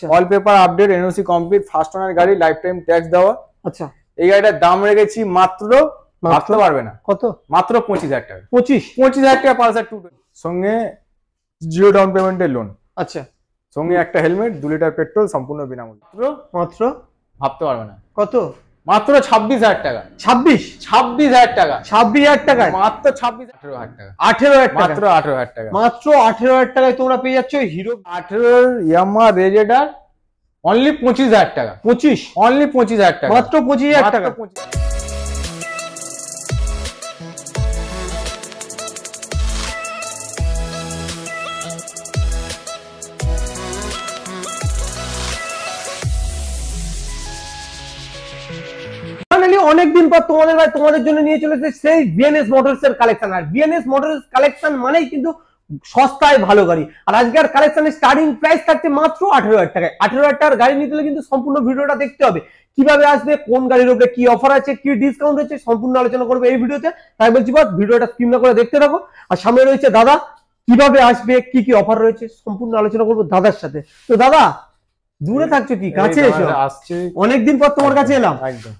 All paper update, NOC complete, first owner গাড়ি, life time tax দেওয়া। আচ্ছা, এই গাড়িটার দাম রেখেছি মাত্র, ভাবতে পারবে না কত, মাত্র 25,000 টাকা। 25,000 টাকা পালসার 220 সঙ্গে 0 ডাউন পেমেন্টের লোন। আচ্ছা, সঙ্গে একটা হেলমেট, 2 লিটার পেট্রোল সম্পূর্ণ বিনামূল্যে। মাত্র ভাবতে পারবে না কত, মাত্র 26,000 টাকা। 26,000 টাকা, 26,000 টাকা, মাত্র 18,000 টাকা, 18,000 টাকা, মাত্র 18,000 টাকা, মাত্র 18,000 টাকায় তোমরা পেয়ে যাচ্ছ হিরো 18 ইয়ামাহা রেজেডার অনলি 25,000 টাকা। 25, অনলি 25,000 টাকা, মাত্র 25,000 টাকা। অনেকদিন পর তোমাদের জন্য নিয়ে চলেছে সেই বিএনএস মোটরস এর কালেকশন। আর বিএনএস মোটরস কালেকশন মানেই কিন্তু সস্তায় ভালো গাড়ি। আর আজকের কালেকশনের স্টার্টিং প্রাইস থাকছে মাত্র 18,000 টাকায়। 18,000 টাকার গাড়ি নিতে হলে কিন্তু সম্পূর্ণ ভিডিওটা দেখতে হবে, কিভাবে আসবে, কোন গাড়ির উপরে কি অফার আছে, কি ডিসকাউন্ট আছে, সম্পূর্ণ আলোচনা করবে এই ভিডিওতে। তাই বলছি ভিডিওটা স্কিপ না করে দেখতে থাকো। আর সামনে রয়েছে দাদা, কিভাবে আসবে, কি কি অফার রয়েছে, সম্পূর্ণ আলোচনা করবো দাদার সাথে। তো দাদা, দূরে থাকছো কি, কাছে এসো, অনেকদিন পর তোমার কাছে এলাম।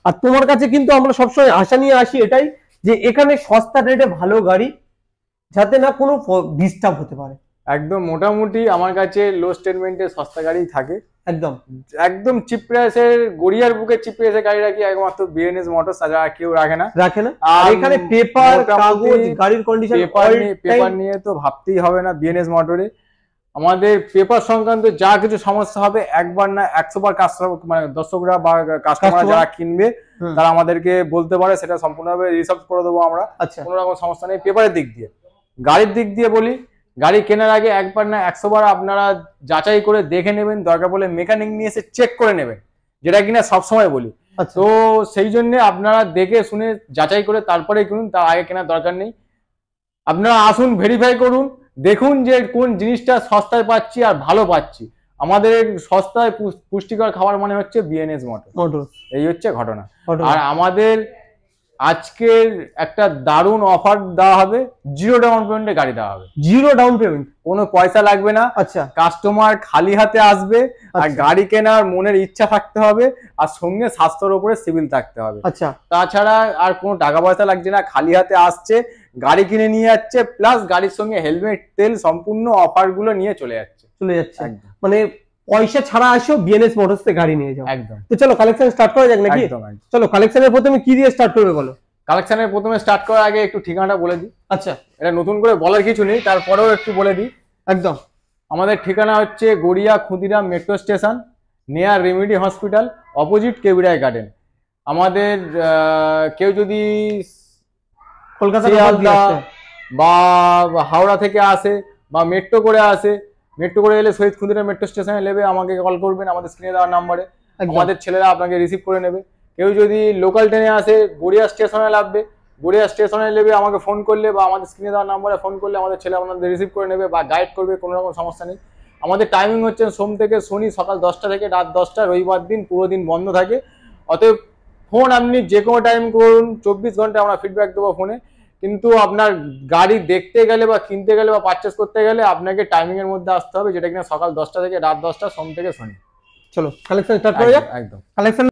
আর তোমার কাছে কিন্তু আমরা সবসময় আশা নিয়ে আসি এটাই, যে এখানে সস্তা রেটে ভালো গাড়ি, যাতে না কোনো ডিস্টার্ব হতে পারে। একদম মোটামুটি আমার কাছে লো স্টেটমেন্টে সস্তা গাড়ি থাকে। একদম একদম চিপ প্রাইসের, গড়িয়ার বুকে চিপ প্রাইসের গাড়ি রাখি একমাত্র বিএনএস মোটরস, তাছাড়া কেউ রাখে না। আর এখানে পেপার, কাগজ, গাড়ির কন্ডিশন, পেপার নিয়ে তো ভাবতেই হবে না। বিএনএস মোটরে আমাদের পেপার সংক্রান্ত যা কিছু সমস্যা হবে একবার না 100 বার কাস্টমার, মানে দর্শকরা বা কাস্টমার যারা কিনবে তারা আমাদেরকে বলতে পারে, সেটা সম্পূর্ণভাবে রিসলভ করে দেবো আমরা। কোনো রকম সমস্যা নেই। পেপারের দিক দিয়ে, গাড়ির দিক দিয়ে বলি, গাড়ি কেনার আগে একবার না 100 বার আপনারা যাচাই করে দেখে নেবেন, দরকার পড়লে মেকানিক নিয়ে এসে চেক করে নেবেন, যেটা কিনা সবসময় বলি। তো সেই জন্য আপনারা দেখে শুনে যাচাই করে তারপরে কিনুন, তার আগে কেনার দরকার নেই। আপনারা আসুন, ভেরিফাই করুন, দেখুন যে কোন জিনিসটা সস্তায় পাচ্ছি আর ভালো পাচ্ছি। আমাদের সস্তায় পুষ্টিকর খাবার মানে হচ্ছে বিএনএস মোটর, এই হচ্ছে ঘটনা। আর আমাদের আজকের একটা দারুণ অফার দেওয়া হবে, 0 ডাউন পেমেন্টে গাড়ি দেওয়া হবে। 0 ডাউন পেমেন্ট, কোনো পয়সা লাগবে না। আচ্ছা, কাস্টমার খালি হাতে আসবে, আর গাড়ি কেনার মনের ইচ্ছা থাকতে হবে, আর সঙ্গে স্বাস্থ্যের উপরে সিভিল থাকতে হবে। আচ্ছা, তাছাড়া আর কোনো টাকা পয়সা লাগছে না, খালি হাতে আসছে, গাড়ি কিনে নিয়ে যাচ্ছে, প্লাস গাড়ির সঙ্গে হেলমেট, তেল, সম্পূর্ণ অফার গুলো নিয়ে চলে যাচ্ছে। মানে পয়সা ছাড়া আসো, বিএনএস মোটরস থেকে গাড়ি নিয়ে যাও। একদম। তো চলো কালেকশন স্টার্ট করা যাক নাকি? চলো, কালেকশনের প্রথমে কি দিয়ে স্টার্ট করবে বলো? কালেকশনের প্রথমে স্টার্ট করার আগে একটু ঠিকানাটা বলে দিই। আচ্ছা, এটা নতুন করে বলার কিছু নেই, তারপরেও একটু বলে দিই। একদম। আমাদের ঠিকানা হচ্ছে Garia Khudiram metro station, near remedy hospital, opposite কেবিরাই গার্ডেন। আমাদের কেউ যদি কলকাতা বা হাওড়া থেকে আসে বা মেট্রো করে আসে, মেট্রো করে এলে শহীদ ক্ষুদিরাম মেট্রো স্টেশনে নেবে, আমাকে কল করবেন আমাদের স্ক্রিনে দেওয়ার নাম্বারে, আমাদের ছেলেরা আপনাকে রিসিভ করে নেবে। কেউ যদি লোকাল ট্রেনে আসে, গড়িয়া স্টেশনে নামবে, গড়িয়া স্টেশনে নেবে, আমাকে ফোন করলে বা আমাদের স্ক্রিনে দেওয়ার নাম্বারে ফোন করলে আমাদের ছেলে আপনাদের রিসিভ করে নেবে বা গাইড করবে, কোনো রকম সমস্যা নেই। আমাদের টাইমিং হচ্ছে সোম থেকে শনি সকাল 10টা থেকে রাত 10টা, রবিবার দিন পুরো দিন বন্ধ থাকে। অতএব ফোন আপনি যে কোনো টাইম করুন, 24 ঘন্টা আমরা ফিডব্যাক দেবো ফোনে। কিন্তু আপনার গাড়ি দেখতে গেলে বা কিনতে গেলে বা পারচেস করতে গেলে আপনাকে টাইমিং এর মধ্যে আসতে হবে, যেটা কিনা সকাল 10টা থেকে রাত 10টা, সোম থেকে শনি। চলো কালেকশন স্টার্ট করা যাক। একদম। কালেকশন,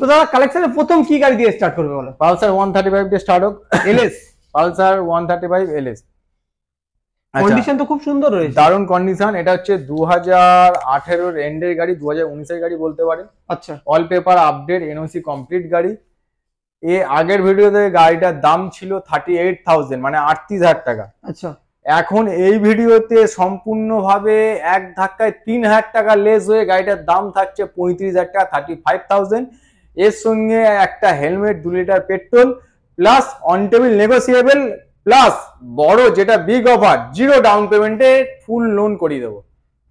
তো দাদা কালেকশনের প্রথম কি গাড়ি দিয়ে স্টার্ট করবে বলো? পালসার 135 দিয়ে স্টার্ট হোক। LS, Pulsar 135 LS. কন্ডিশন তো খুব সুন্দর রয়েছে, দারুণ কন্ডিশন। এটা হচ্ছে 2018 এর এন্ডের গাড়ি, 2019 এর গাড়ি বলতে পারেন। আচ্ছা, all paper update, NOC complete গাড়ি। আগের ভিডিওতে গাড়িটার দাম ছিল 38,000, মানে 38,000 টাকা। আচ্ছা, এখন এই ভিডিওতে সম্পূর্ণভাবে এক ধাক্কায় 3,000 টাকা লেস হয়ে গাড়িটার দাম থাকছে 35,000 টাকা, 35,000। এর সঙ্গে একটা helmet, 2 litre petrol, plus on table negotiable, plus বড় যেটা বিগ অফার, 0 ডাউন পেমেন্টে ফুল লোন করিয়ে দেবো।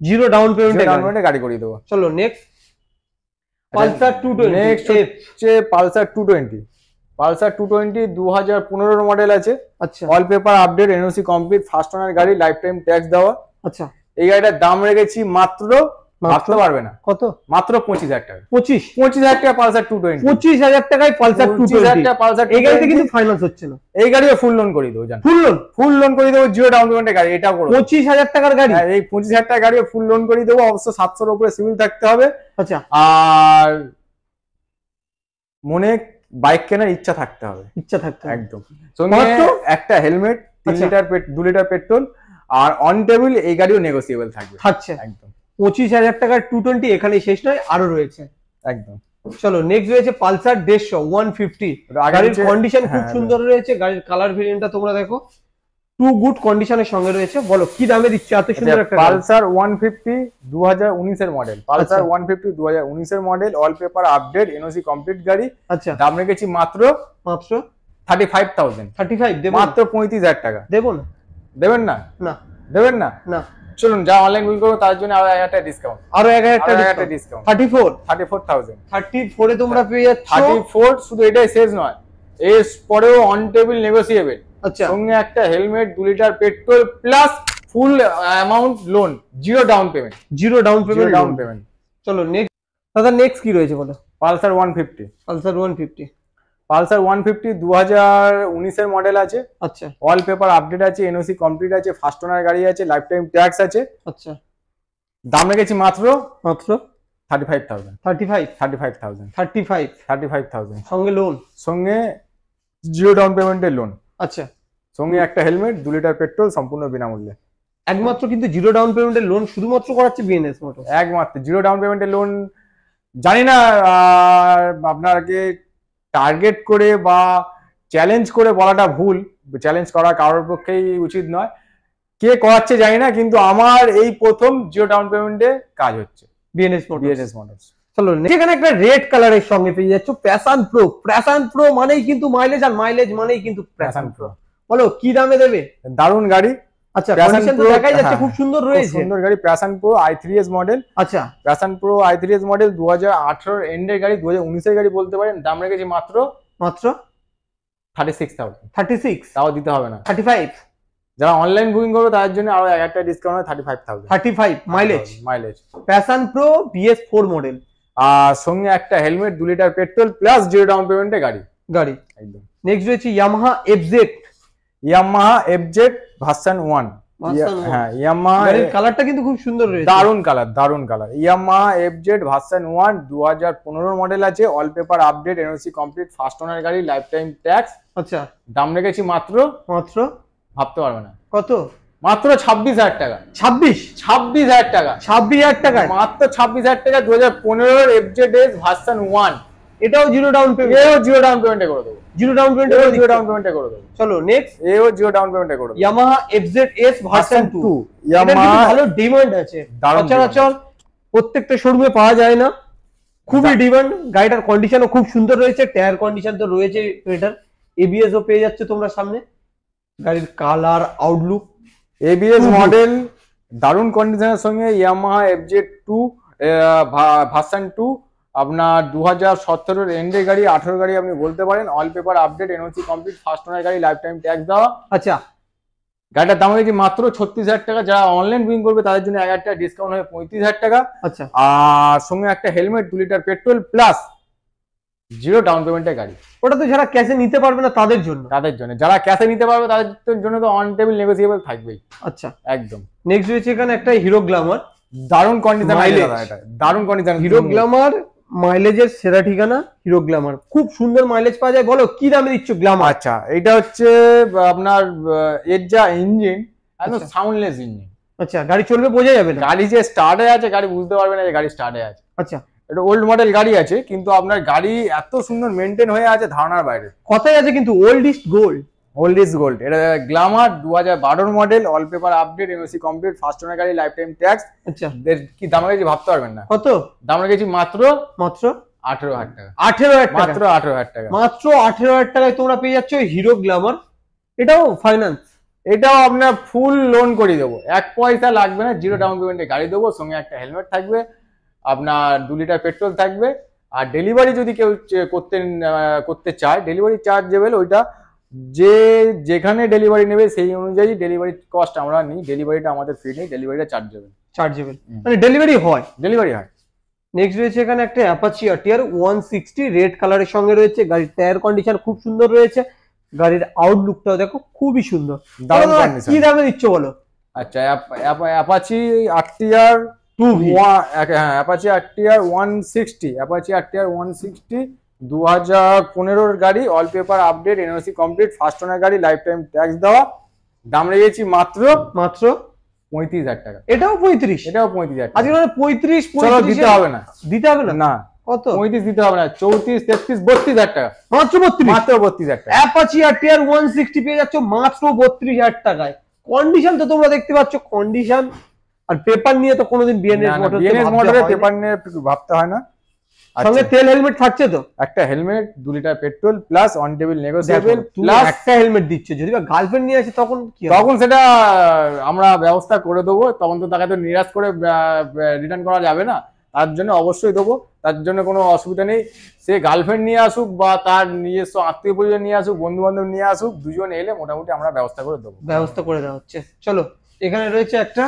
0 ডাউন পেমেন্টে গাড়ি করিয়ে দেবো। চলো নেক্সট, পালসার 220। নেক্সট হচ্ছে পালসার 220। পালসার 220 2015 মডেল আছে। আচ্ছা, all paper update, NOC complete, first owner গাড়ি, লাইফ টাইম ট্যাক্স দেওয়া। আচ্ছা, এই গাড়িটার দাম রেখেছি মাত্র ভাবতে পারবে না। কত? মাত্র 25,000 টাকা। 25,000 টাকা পালসার 220। 25,000 টাকায় পালসার 220 টাকা পালসার। এই গাড়িতে কিন্তু ফাইন্যান্স হচ্ছে না। এই গাড়িও ফুল লোন করে দেবো জান। ফুল লোন করে দেবো, জিরো ডাউন পেমেন্টের গাড়ি। এটা করো 25,000 টাকার গাড়ি। এই 25,000 টাকার গাড়িও ফুল লোন করে দেবো। অবশ্য 700 এর উপরে সিভিল থাকতে হবে। আচ্ছা। আর মনে বাইক কেনার ইচ্ছা থাকতে হবে। একদম। সঙ্গে একটা হেলমেট, 3 লিটার 2 লিটার পেট্রোল, আর অন টেবিল এই গাড়িও নেগোসিয়েবল থাকবে। একদম। 25,000 টাকার 220 এখানেই শেষ নয়, আরো রয়েছে। একদম। চলো নেক্সট রয়েছে পালসার 150 150। গাড়ির কন্ডিশন খুব সুন্দর রয়েছে। গাড়ির কালার ভেরিয়েন্টটা তোমরা দেখো, টু গুড কন্ডিশনের সঙ্গে রয়েছে। বলো কি দামে দিচ্ছে এত সুন্দর একটা পালসার 150 2019 এর মডেল? পালসার 150 2019 এর model, all paper update, NOC complete গাড়ি। আচ্ছা। দাম রেখেছি মাত্র 35,000। 35 দেব? মাত্র 35,000 টাকা। দেবো না? দেবেন না? না। দেবেন না? না। চলুন যা অনলাইন বুকিং করবো তার জন্য আরো 1000 টাকা ডিসকাউন্ট। আরো 1000 টাকা ডিসকাউন্ট। 34,000। 34 এ তোমরা পেয়ে যাচ্ছ। 34 শুধু এটাই শেষ নয়, এর পরেও অন টেবিল নেগোসিয়েবল। আচ্ছা। সঙ্গে একটা হেলমেট, 2 লিটার পেট্রোল প্লাস ফুল amount loan, zero down payment. চলো নেক্সট দাদা, নেক্সট কি রয়েছে বলো? পালসার 150। পালসার 150 2019 এর মডেল আছে। আচ্ছা। অল পেপার আপডেট আছে, এনওসি কমপ্লিট আছে, ফার্স্ট ওনার গাড়ি আছে, লাইফ টাইম ট্যাক্স আছে। আচ্ছা। দাম রেখেছি মাত্র 35,000। 35,000 সঙ্গে লোন, সঙ্গে জিরো ডাউন পেমেন্টের লোন। আচ্ছা। সঙ্গে একটা হেলমেট, 2 লিটার পেট্রোল, সম্পূর্ণ বিনামূল্যে। একমাত্র কিন্তু জিরো ডাউন পেমেন্টের লোন শুধুমাত্র করাচ্ছে বিএনএস মোটর। একমাত্র জিরো ডাউন পেমেন্টের লোন। জানি না আপনাকে টার্গেট করে বা চ্যালেঞ্জ করে বলাটা ভুল, চ্যালেঞ্জ করা কারোর পক্ষেই উচিত নয়। কে করাচ্ছে জানি না, কিন্তু আমার এই প্রথম জিরো ডাউন পেমেন্টে কাজ হচ্ছে বিএনএস মোটরস। চলো এখানে একটা রেড কালারের সঙ্গে পেয়ে যাচ্ছ প্যাশন প্রো। প্যাশন প্রো মানেই কিন্তু মাইলেজ, আর মাইলেজ মানেই কিন্তু প্যাশন প্রো। বলো কি দামে দেবে? দারুণ গাড়ি। আচ্ছা, কন্ডিশন তো দেখাই যাচ্ছে খুব সুন্দর রয়েছে। সুন্দর গাড়ি, প্যাশন প্রো i3s মডেল। আচ্ছা। প্যাশন প্রো i3s মডেল 2018 এন্ডের গাড়ি, 2019 এর গাড়ি বলতে পারেন। দাম রেখেছি মাত্র 36,000। 36 তাও দিতে হবে না। 35। যারা অনলাইন বুকিং করবে তাদের জন্য আরো 1000 টাকা ডিসকাউন্ট হয়। 35 mileage. Passion pro BS4 model, আর সঙ্গে একটা helmet, 2 litre petrol plus zero down পেমেন্টে গাড়ি। একদম। নেক্সট রয়েছে ইয়ামাহা FZ ভার্সন 1। হ্যাঁ, ইয়ামাহা এর কালারটা কিন্তু খুব সুন্দর রয়েছে। দারুণ colour. Yamaha FZ version 1 2015 model আছে, all paper update, NOC complete, first owner গাড়ি, লাইফ টাইম ট্যাক্স। আচ্ছা। দাম রেখেছি মাত্র ভাবতে পারবে না কত? মাত্র 26,000 টাকা। 26,000 টাকা। 26,000 টাকা, মাত্র 26,000 টাকা। 2015 FZS ভার্সন 1। এটাও zero down payment. Zero down পেমেন্টে করে দেবো। চলো নেক্সট, জিরো ডাউন পেমেন্টে করে দেবো। Yamaha FZS version 2। ইয়ামাহা ভালো ডিমান্ড আছে, সচরাচর প্রত্যেকটা শোরুমে পাওয়া যায় না, খুবই ডিমান্ড। গাড়িটার কন্ডিশনও খুব সুন্দর রয়েছে, টায়ার কন্ডিশন তো রয়েছে এটার, ABS ও পেয়ে যাচ্ছে তোমরা সামনে। গাড়ির কালার, আউটলুক, ABS মডেল দারুণ কন্ডিশনের সঙ্গে ইয়ামাহা FZ2 ভার্সন 2 আপনার 2017 এন্ডের গাড়ি, 18 গাড়ি আপনি বলতে পারেন। All paper update, NOC complete, first owner গাড়ি, লাইফ টাইম ট্যাক্স দেওয়া। আচ্ছা। গাড়িটার দাম হয়েছে মাত্র 36,000 টাকা। যারা অনলাইন বুকিং করবে তাদের জন্য 1000 টাকা ডিসকাউন্ট হয়ে 35,000 টাকা। আচ্ছা। আর সঙ্গে একটা helmet, 2 litre petrol plus zero down পেমেন্টের গাড়ি। ওটা তো যারা ক্যাশে নিতে পারবে না তাদের জন্য। যারা ক্যাশে নিতে পারবে তাদের জন্য তো অন টেবিল নেগোসিয়েবল থাকবেই। আচ্ছা, একদম। নেক্সট রয়েছে এখানে একটা হিরো গ্ল্যামার। দারুণ কন্ডিশন, দারুণ কন্ডিশন। হিরো গ্ল্যামার মাইলেজের সেরা ঠিকানা হিরো গ্ল্যামার, খুব সুন্দর মাইলেজ পাওয়া যায়। বলো কি দামে দিচ্ছ গ্ল্যামার? আচ্ছা, এটা হচ্ছে আপনার এর যা ইঞ্জিন, একদম সাউন্ডলেস ইঞ্জিন। আচ্ছা, গাড়ি চলবে বোঝা যাবে না, গাড়ি যে স্টার্টে আছে গাড়ি বুঝতে পারবে না যে গাড়ি স্টার্টে আছে। আচ্ছা, এটা ওল্ড মডেল গাড়ি আছে, কিন্তু আপনার গাড়ি এত সুন্দর মেনটেন হয়ে আছে ধারণার বাইরে। কথাই আছে কিন্তু ওল্ড ইজ গোল্ড। এটা Glamour 2012 model, all paper update, NOC complete, first owner গাড়ি, লাইফ টাইম ট্যাক্স। আচ্ছা, কি দাম রেখেছি ভাবতে পারবেন না। কত দাম রেখেছি? মাত্র 18,000 টাকা। 18,000 মাত্র 18,000 টাকা। মাত্র 18,000 টাকায় তোমরা পেয়ে যাচ্ছ হিরো গ্ল্যামার। এটাও ফাইন্যান্স, এটাও আপনার ফুল লোন করে দেবো, 1 পয়সা লাগবে না, জিরো ডাউন পেমেন্টে গাড়ি দেবো। সঙ্গে একটা হেলমেট থাকবে, আপনার 2 লিটার পেট্রোল থাকবে। আর ডেলিভারি যদি কেউ করতে চায়, ডেলিভারি চার্জেবল, ওইটা যেখানে ডেলিভারি নেবে সেই অনুযায়ী ডেলিভারি কস্ট আমরা নিই। ডেলিভারিটা আমাদের ফ্রি নেই, ডেলিভারিটা চার্জেবল। চার্জেবল, মানে ডেলিভারি হয়। ডেলিভারি হয়। নেক্সট রয়েছে এখানে একটা অ্যাপাচি আরটিআর 160 রেড কালারের সঙ্গে রয়েছে। গাড়ির টায়ার কন্ডিশন খুব সুন্দর রয়েছে, গাড়ির আউটলুকটাও দেখো খুবই সুন্দর। দারুণ কন্ডিশন। কি দামে দিচ্ছ বলো? আচ্ছা, অ্যাপাচি আরটিআর 2V, হ্যাঁ অ্যাপাচি আরটিআর 160, অ্যাপাচি আরটিআর 160 2015 গাড়ি, all paper update, NOC complete, first owner গাড়ি, লাইফ টাইম ট্যাক্স দেওয়া, দাম রেখেছি মাত্র 35,000 টাকা। এটাও 35? এটাও 35,000 আজকে মানে 35 দিতে হবে না, দিতে হবে না। না কত? 35 দিতে হবে না, 34, 33, 32,000 টাকা। মাত্র 32? মাত্র 32,000 টাকা। অ্যাপাচি আরটিআর 160 পেয়ে যাচ্ছ মাত্র 32,000 টাকায়। কন্ডিশন তো তোমরা দেখতে পাচ্ছ, কন্ডিশন আর পেপার নিয়ে তো কোনোদিন বিএনএস মোটরের পেপার নিয়ে ভাবতে হয় না। সঙ্গে তেল হেলমেট থাকছে তো, একটা helmet, 2 litre petrol plus on table negotiable plus একটা হেলমেট দিচ্ছ। যদি বা গার্লফ্রেন্ড নিয়ে আসে তখন কি হবে? তখন সেটা আমরা ব্যবস্থা করে দেবো। তখন তো তাকে তো নিরাশ করে রিটার্ন করা যাবে না, তার জন্য অবশ্যই দেবো, তার জন্য কোনো অসুবিধা নেই। সে গার্লফ্রেন্ড নিয়ে আসুক বা তার নিজস্ব আত্মীয় পরিজন নিয়ে আসুক, বন্ধু বান্ধব নিয়ে আসুক, দুজন এলে মোটামুটি আমরা ব্যবস্থা করে দেবো। ব্যবস্থা করে দেওয়া হচ্ছে। চলো, এখানে রয়েছে একটা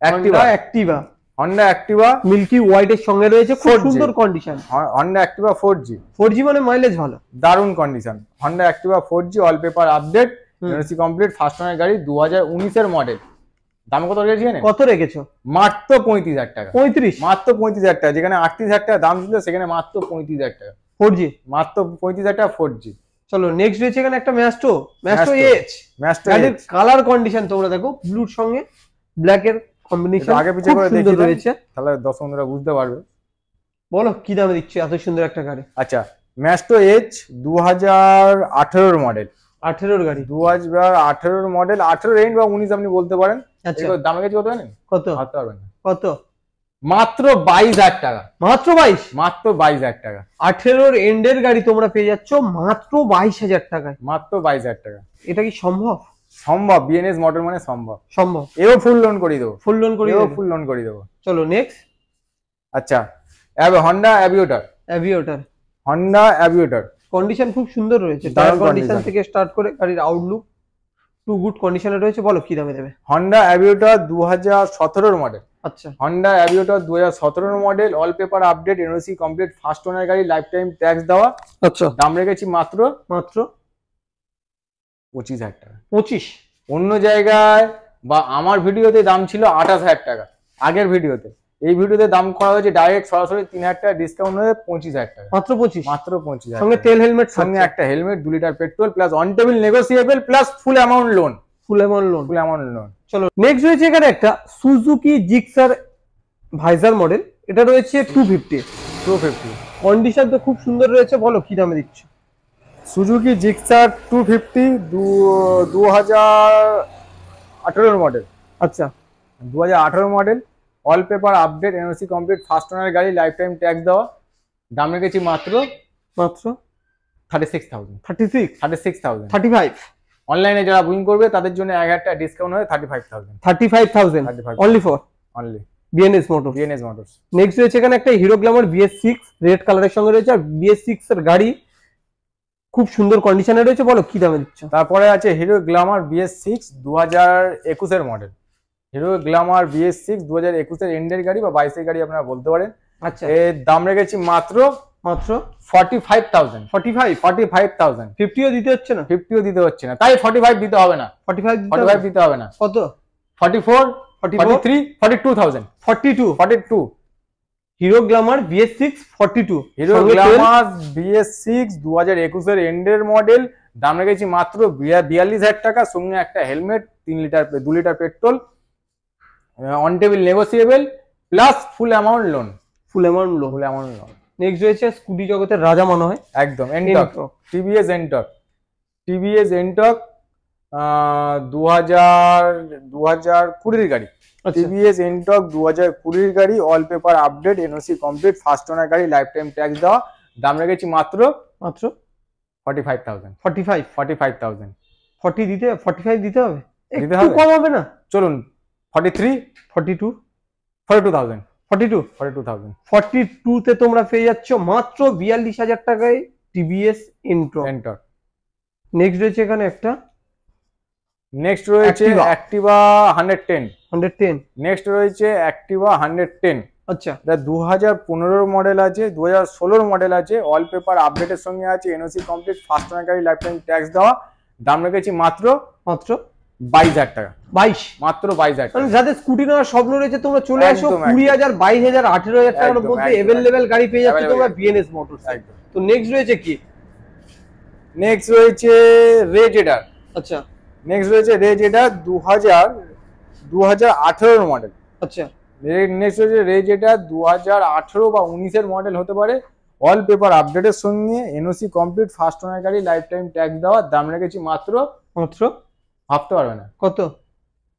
Activa, Honda Activa milky white এর সঙ্গে রয়েছে, খুব 4G সুন্দর condition. Honda Activa 4G, 4G মানে মাইলেজ ভালো, দারুণ condition. Honda Activa 4G, all paper update, NOC complete, first owner গাড়ি, 2019 এর মডেল। দাম কত রেখেছি জানেন? কত রেখেছো? মাত্র 35,000 টাকা। 35? মাত্র 35,000 টাকা, যেখানে 38,000 টাকা দাম ছিল সেখানে মাত্র 35,000 টাকা 4G, মাত্র 35,000 টাকা 4G। চলো নেক্সট রয়েছে এখানে একটা ম্যাস্টো এজ। গাড়ির কালার কন্ডিশন তোমরা দেখো, ব্লুর সঙ্গে ব্ল্যাক এর কম্বিনেশন আগে পিছে করে সুন্দর রয়েছে, তাহলে দর্শক বন্ধুরা বুঝতে পারবে। বলো কি দামে দিচ্ছ এত সুন্দর একটা গাড়ি? আচ্ছা, ম্যাস্টো এজ 2018 এর মডেল, 18 গাড়ি, 2018 মডেল, 18 এন্ড বা 19 আপনি বলতে পারেন। আচ্ছা, দাম রেখেছি কত জানেন? কত? ভাবতে পারবেন না। কত? মাত্র 22,000 টাকা। মাত্র 22? মাত্র 22,000 টাকা। 18 এন্ডের গাড়ি তোমরা পেয়ে যাচ্ছ মাত্র 22,000 টাকায়। মাত্র 22,000 টাকা। এটা কি সম্ভব? সম্ভব, বিএনএস মোটর মানে সম্ভব। সম্ভব, এও ফুল লোন করে দেবো, ফুল লোন করে দেবো, ফুল লোন করে দেবো। চলো নেক্সট। আচ্ছা, Honda aviator, Honda aviator condition খুব সুন্দর রয়েছে, টায়ার কন্ডিশন থেকে স্টার্ট করে গাড়ির আউটলুক টু গুড কন্ডিশনে রয়েছে। বলো কি দামে দেবে? Honda aviator 2017 model. আচ্ছা, Honda aviator 2017 model, all paper update, NOC complete, first owner গাড়ি, লাইফ টাইম ট্যাক্স দেওয়া। আচ্ছা, দাম রেখেছি মাত্র 25,000 টাকা। 25? অন্য জায়গায় বা আমার ভিডিওতে দাম ছিল 28,000 টাকা আগের ভিডিওতে। এই ভিডিওতে দাম করা হয়েছে ডাইরেক্ট সরাসরি 3,000 টাকা ডিসকাউন্ট হয়ে 25,000 টাকা। মাত্র 25? মাত্র 25,000, সঙ্গে তেল হেলমেট, সঙ্গে একটা helmet, 2 litre petrol plus on table negotiable plus full amount loan. Full amount loan. চলো নেক্সট রয়েছে এখানে একটা সুজুকি জিক্সার ভাইজার মডেল। এটা রয়েছে 250। কন্ডিশন তো খুব সুন্দর রয়েছে, বলো কি দামে দিচ্ছ? Suzuki Gixxer 250, 2018 model. আচ্ছা, 2018 model, all paper update, NOC complete, first owner গাড়ি, লাইফ টাইম ট্যাক্স দেওয়া। দাম রেখেছি মাত্র 36,000। 35? অনলাইনে যারা বুকিং করবে তাদের জন্য 1,000 টাকা ডিসকাউন্ট হয়ে 35,000। 35,000 অনলি বিএনএস মোটরস। নেক্সট রয়েছে এখানে একটা হিরো গ্ল্যামার BS6 রেড কালারের সঙ্গে রয়েছে, আর BS6 এর গাড়ি খুব সুন্দর কন্ডিশনে রয়েছে। বলো কি দামে দিচ্ছ? তারপরে আছে হিরো গ্ল্যামার BS6 2021 এর মডেল। হিরো গ্ল্যামার BS6 2021 এর এন্ডের গাড়ি বা 22 এর গাড়ি আপনারা বলতে পারেন। আচ্ছা, এর দাম রেখেছি মাত্র 45,000। 45,000। 50ও দিতে হচ্ছে না? 50ও দিতে হচ্ছে না, তাই 45 দিতে হবে না। 45 দিতে হবে না। কত? 44, 43, 42,000। 42। Hero Glamour BS6 42। Hero Glamour BS6 2021 এর এন্ডের মডেল। দাম রেখেছি মাত্র 42,000 টাকা, সঙ্গে একটা helmet, 2 litre petrol, on table negotiable plus full amount loan. Next রয়েছে স্কুটি জগতের রাজা মনে হয়, একদম এনটক, TVS এনটক 2020 এর গাড়ি। TVS এনটক 2020 গাড়ি, all paper update, NOC complete, first owner গাড়ি, লাইফ টাইম ট্যাক্স দেওয়া। দাম রেখেছি মাত্র 45,000। 45,000। 40 দিতে, 45 দিতে হবে, একটু কম হবে না? চলুন 43, 42, 42,000। 42 তে তোমরা পেয়ে যাচ্ছ মাত্র 42,000 টাকায় TVS এনটক। নেক্সট রয়েছে এখানে একটা অ্যাক্টিভা 110। 110। নেক্সট রয়েছে অ্যাক্টিভা 110। আচ্ছা, এটা 2015 মডেল আছে, 2016 মডেল আছে, অল পেপার আপডেটের সঙ্গে আছে, এনওসি কমপ্লিট, ফার্স্ট ওনার গাড়ি, লাইফ টাইম ট্যাক্স দেওয়া। দাম রেখেছি মাত্র মাত্র 22,000 টাকা। 22, মাত্র 22,000 টাকা। মানে যাদের স্কুটি নেওয়ার স্বপ্ন রয়েছে তোমরা চলে আসো। একদম, 20,000, 22,000, 18,000 টাকার একদম, মধ্যে একদম, এভেলেবেল গাড়ি পেয়ে যাচ্ছে available তোমরা গাড়ি। BNS motors. একদম। তো নেক্সট রয়েছে কি? নেক্সট রয়েছে রেজেডার। আচ্ছা নেক্সট রয়েছে রেজেডার 2018 মডেল। আচ্ছা, নেক্সট রয়েছে রেজেডার 2018 বা 19-এর মডেল হতে পারে, অল পেপার আপডেটের সঙ্গে, এনওসি কমপ্লিট, ফার্স্ট ওনার গাড়ি, লাইফ টাইম ট্যাক্স দেওয়া। দাম রেখেছি মাত্র মাত্র ভাবতে পারবে না কত?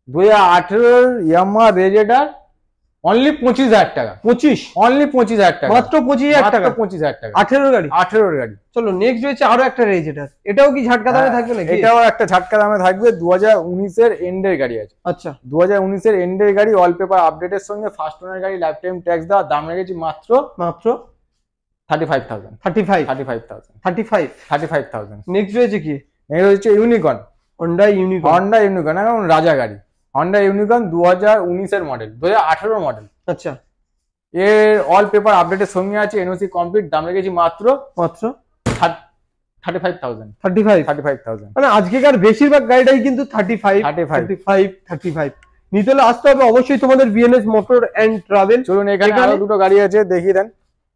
2018 ইয়ামাহা রেজেডার অনলি 25,000 টাকা। 25, অনলি 25,000 টাকা। মাত্র 25,000 টাকা। 25,000 টাকা। 18 গাড়ি। 18 গাড়ি। চলো নেক্সট রয়েছে আরো একটা রেজেডার। এটাও কি ঝাটকা দামে থাকবে নাকি? এটাও একটা ঝাটকা দামে থাকবে। 2019-এর এন্ডের গাড়ি আছে। আচ্ছা, 2019-এর এন্ডের গাড়ি, অল পেপার আপডেটের সঙ্গে, ফার্স্ট ওনার গাড়ি, লাইফ টাইম ট্যাক্স দেওয়া। দাম রেখেছি মাত্র মাত্র 35,000। 35, 35,000। 35। 35,000। নেক্সট রয়েছে কি? নেক্সট হচ্ছে unicorn. Honda unicorn. Honda unicorn এখন রাজা গাড়ি। হন্ডা ইউনিকর্ন 2019-এর মডেল, 2018 মডেল। আচ্ছা, এর অল পেপার আপডেটের সঙ্গে আছে, এনওসি কমপ্লিট। দাম রেখেছি মাত্র মাত্র 35,000। 35। 35,000। মানে আজকেকার বেশিরভাগ গাড়িটাই কিন্তু 35, 35। নিতে হলে আসতে হবে অবশ্যই তোমাদের বিএনএস মোটর এন্ড ট্রাভেল। চলুন, এখানে আরো দুটো গাড়ি আছে, দেখিয়ে দেন।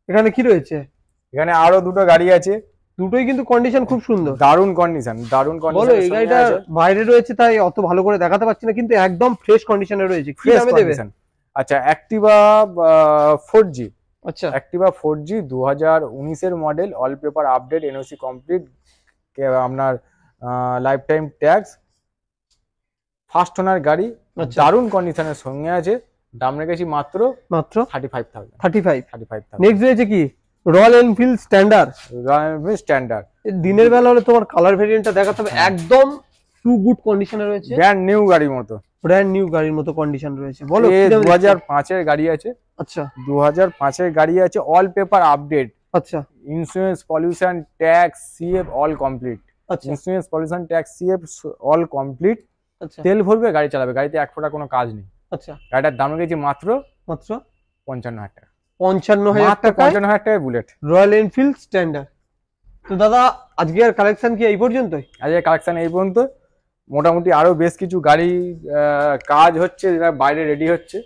এখানে কি রয়েছে? এখানে আরো দুটো গাড়ি আছে, দুটোই কিন্তু কন্ডিশন খুব সুন্দর। দারুণ কন্ডিশন, দারুণ বলো, কন্ডিশন। এই গাড়িটা বাইরে রয়েছে তাই অত ভালো করে দেখাতে পারছি না, কিন্তু একদম ফ্রেশ কন্ডিশনে রয়েছে। কি দামে দেবে? আচ্ছা, অ্যাক্টিভা 4G। আচ্ছা, অ্যাক্টিভা 4G 2019-এর model, all paper update, NOC complete, আপনার life time tax, first owner গাড়ি, দারুণ কন্ডিশনের সঙ্গে আছে। দাম রেখেছি মাত্র মাত্র 35,000। 35। নেক্সট রয়েছে কি? Royal Enfield standard. Royal Enfield standard. দিনের বেলা হলে তোমার কালার ভেরিয়েন্টটা দেখাতে হবে। একদম টু গুড কন্ডিশনে রয়েছে, ব্র্যান্ড নিউ গাড়ির মতো। ব্র্যান্ড নিউ গাড়ির মতো কন্ডিশন রয়েছে। বলো, 2005-এর গাড়ি আছে। আচ্ছা, 2005-এর গাড়ি আছে, অল পেপার আপডেট, আচ্ছা, insurance, pollution, tax, CF all complete. আচ্ছা, insurance, pollution, tax, CF all complete. আচ্ছা, তেল ভরবে, গাড়ি চালাবে, গাড়িতে এক ফোঁটা কোনো কাজ নেই। আচ্ছা। গাড়িটার দাম রেখেছি মাত্র মাত্র 55,000 টাকা। 55,000 টাকা। 55,000 টাকায় বুলেট, রয়্যাল এনফিল্ড স্ট্যান্ডার্ড। তো দাদা, আজকের কালেকশন কি এই পর্যন্তই? আজকের কালেকশন এই পর্যন্ত। মোটামুটি আরো বেশ কিছু গাড়ি কাজ হচ্ছে, যেটা বাইরে রেডি হচ্ছে।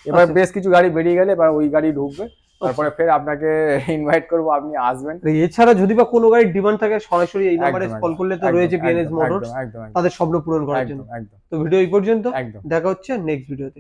এবার বেশ কিছু গাড়ি বেরিয়ে গেলে এবার ওই গাড়ি ঢুকবে, তারপরে ফের আপনাকে ইনভাইট করব, আপনি আসবেন। এছাড়া যদি বা কোনো গাড়ির ডিমান্ড থাকে সরাসরি এই নম্বরে কল করলে তো রয়েছে বিএনএস মোটরস, একদম তাদের স্বপ্ন পূরণ করার জন্য। একদম। তো ভিডিও এই পর্যন্ত, একদম। দেখা হচ্ছে নেক্সট ভিডিওতে।